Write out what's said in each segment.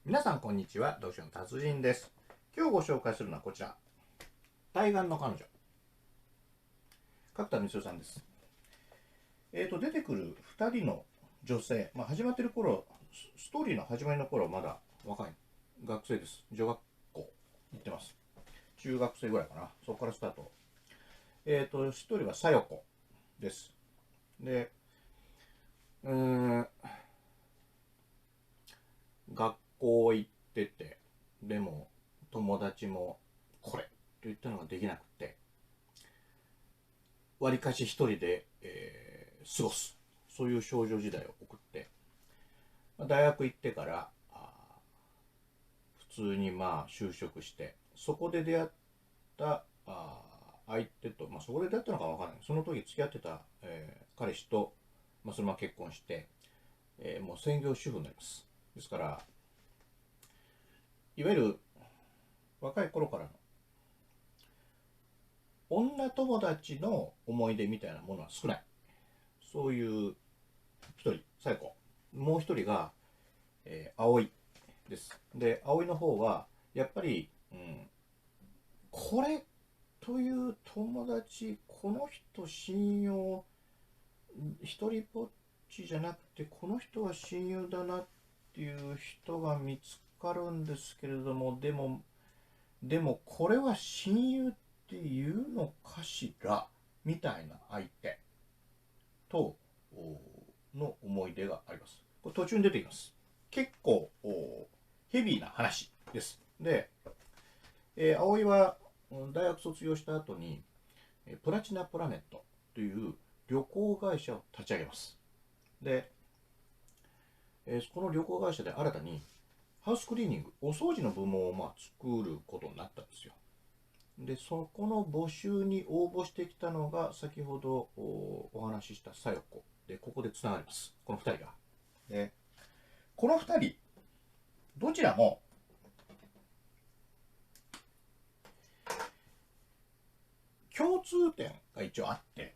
皆さんこんにちは、読書の達人です。今日ご紹介するのはこちら、対岸の彼女、角田光代さんです。出てくる2人の女性、始まってる頃、ストーリーの始まりの頃まだ若い学生です。女学校行ってます。中学生ぐらいかな。そこからスタート。1人は小夜子です。で、学校行ってて、でも友達もこれといったのができなくて、わりかし一人で、過ごす、そういう少女時代を送って、大学行ってから普通に就職して、そこで出会った相手と、そこで出会ったのかわからない、その時付き合ってた、彼氏と、そのまま結婚して、もう専業主婦になります。ですからいわゆる若い頃からの女友達の思い出みたいなものは少ない、そういう一人、最後。もう一人が、葵です。で、葵の方は、やっぱり、これという友達、この人信用、一人ぼっちじゃなくて、この人は親友だなっていう人が見つかるんですけれども、でもこれは親友っていうのかしらみたいな相手との思い出があります。これ途中に出てきます。結構ヘビーな話です。で、葵は大学卒業した後にプラチナプラネットという旅行会社を立ち上げます。で、この旅行会社で新たにハウスクリーニング、お掃除の部門を作ることになったんですよ。で、そこの募集に応募してきたのが先ほどお話しした小夜子で、ここでつながります、この2人が。で、この2人どちらも共通点が一応あって、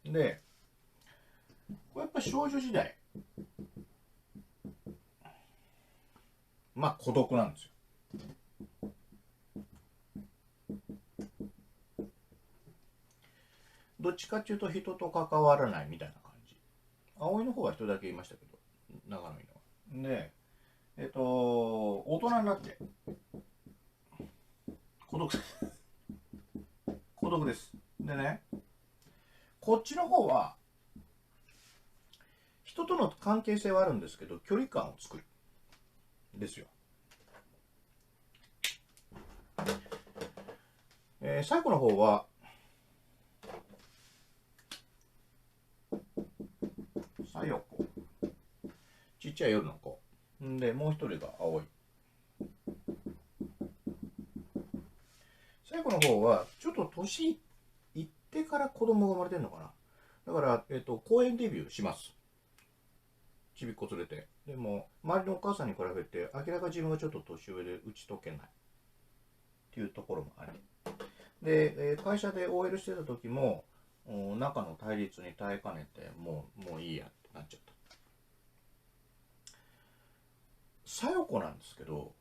で、これやっぱ少女時代、孤独なんですよ。どっちかっていうと人と関わらないみたいな感じ。葵の方は人だけいましたけど、長野いのは。で、大人になって孤独孤独です。でね、こっちの方は人との関係性はあるんですけど、距離感を作るんですよ。最後の方は小夜子、ちっちゃい夜の子で、もう一人が葵。最後の方はちょっと年いってから子供が生まれてるのかな。だから、公園デビューします、ちびっこ連れて。でも周りのお母さんに比べて明らか自分がちょっと年上で打ち解けないっていうところもあり、で、会社で OL してた時も中の対立に耐えかねて、もういいやってなっちゃった。小夜子なんですけど、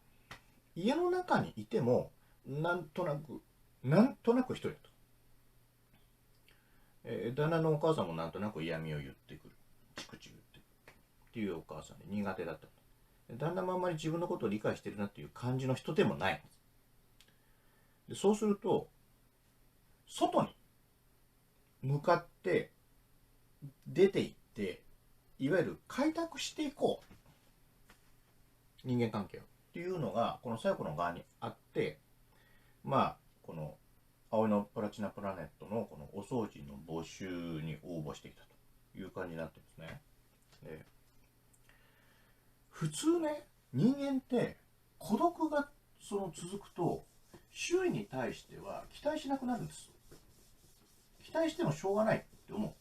家の中にいてもなんとなく一人だと、旦那のお母さんもなんとなく嫌味を言ってくる、チクチク言ってくるっていうお母さんで苦手だったと。旦那もあんまり自分のことを理解してるなっていう感じの人でもないんです。で、そうすると外に向かって出ていって、いわゆる開拓していこう、人間関係をっていうのがこの小夜子の側にあって、この葵のプラチナプラネットのこのお掃除の募集に応募してきたという感じになってるんですね。で、普通ね、人間って孤独が続くと周囲に対しては期待しなくなるんです。期待してもしょうがないって思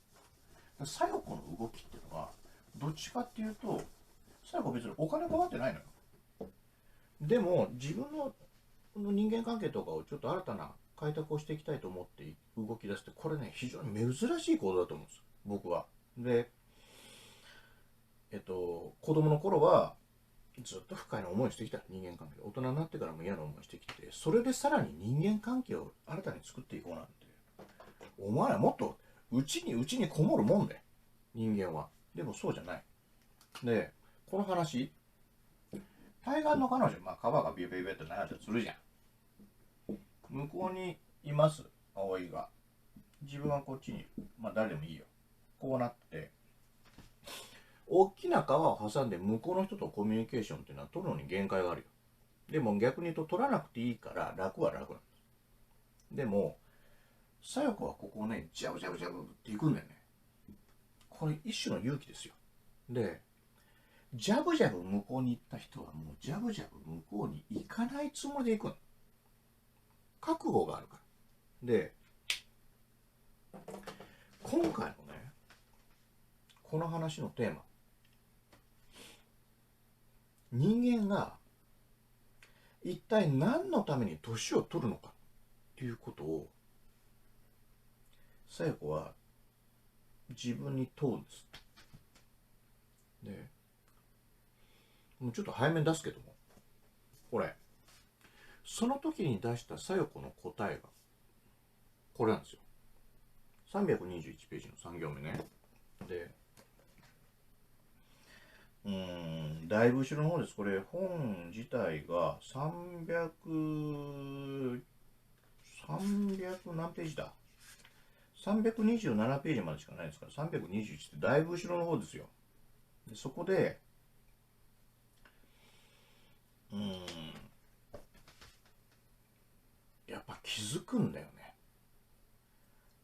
う。小夜子の動きっていうのはどっちかっていうと、小夜子別にお金困ってないのよ。でも自分の人間関係とかをちょっと新たな開拓をしていきたいと思って動き出すって、これね非常に珍しい行動だと思うんです僕は。で子供の頃はずっと不快な思いをしてきた人間関係、大人になってからも嫌な思いをしてきて、それでさらに人間関係を新たに作っていこうなんて思わない。もっとうちにこもるもんで人間は。でもそうじゃない。でこの話、対岸の彼女、川がビュービュービューって流れてするじゃん。向こうにいます葵が、自分はこっちに、誰でもいいよ。こうなって大きな川を挟んで向こうの人とコミュニケーションっていうのは取るのに限界があるよ。でも逆に言うと取らなくていいから楽は楽なんです。でも小夜子はここをねジャブジャブジャブっていくんだよね。これ一種の勇気ですよ。でジャブジャブ向こうに行った人はもうジャブジャブ向こうに行かないつもりで行くの。覚悟があるから。で今回のねこの話のテーマ、人間が一体何のために年を取るのかっていうことを小夜子は自分に問うんです。でもうちょっと早めに出すけども、これその時に出した小夜子の答えがこれなんですよ。321ページの3行目ね。でだいぶ後ろの方です。これ本自体が300何ページだ、327ページまでしかないですから、321ってだいぶ後ろの方ですよ。でそこでやっぱ気づくんだよね。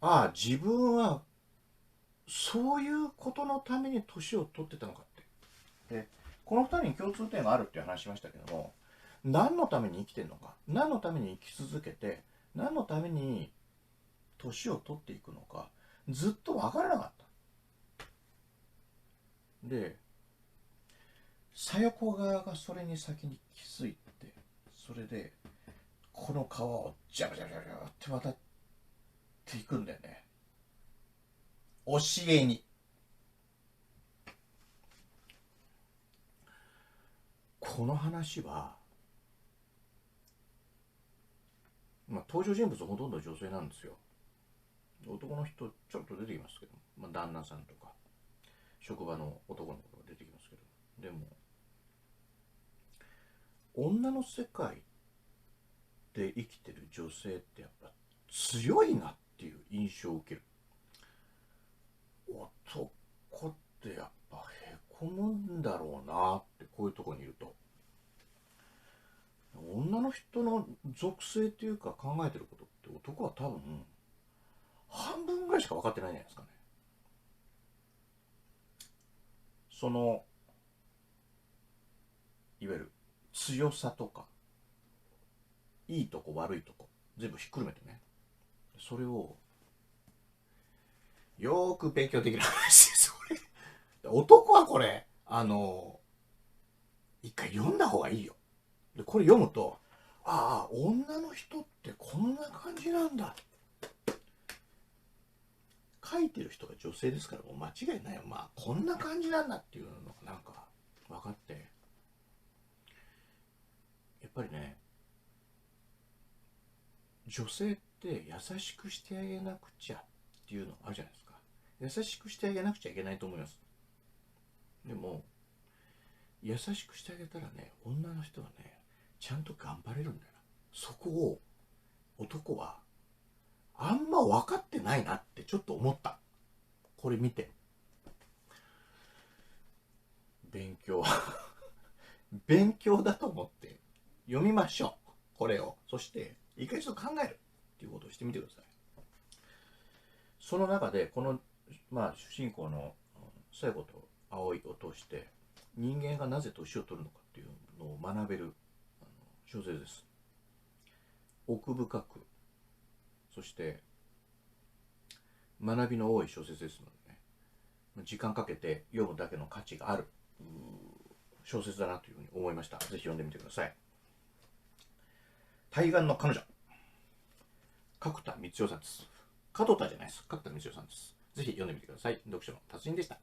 ああ、自分はそういうことのために年を取ってたのかって。でこの2人に共通点があるっていう話しましたけども、何のために生きてるのか、何のために生き続けて、何のために年を取っていくのかずっと分からなかった。で小夜子側がそれに先に気づいて、それでこの川をジャブジャブジャブジャブって渡っていくんだよね、教えに。この話は、登場人物ほとんど女性なんですよ。男の人ちょっと出てきますけど、旦那さんとか職場の男の子が出てきますけど、でも女の世界で生きてる女性ってやっぱ強いなっていう印象を受ける。男ってやっぱへこむんだろうなって、こういうとこにいると。女の人の属性っていうか考えてることって男は多分半分ぐらいしか分かってないんじゃないですかね。そのいわゆる強さとかいいとこ悪いとこ全部ひっくるめてね、それをよーく勉強できる話です。これ男はこれ一回読んだ方がいいよ。でこれ読むと、ああ女の人ってこんな感じなんだ。書いてる人が女性ですからもう間違いないよ。こんな感じなんだっていうのがなんか分かって、やっぱりね女性って優しくしてあげなくちゃっていうのがあるじゃないですか。優しくしてあげなくちゃいけないと思います。でも優しくしてあげたらね、女の人はねちゃんと頑張れるんだよな。そこを男はあんま分かってないなってちょっと思った。これ見て勉強勉強だと思って読みましょう、これを。そして一回ちょっと考えるっていうことをしてみてください。その中でこの、主人公の聖子と葵を通して人間がなぜ年を取るのかっていうのを学べる小説です。奥深く、そして学びの多い小説ですのでね、時間かけて読むだけの価値がある小説だなというふうに思いました。ぜひ読んでみてください。対岸の彼女。角田光代さんです。角田じゃないです。角田光代さんです。ぜひ読んでみてください。読書の達人でした。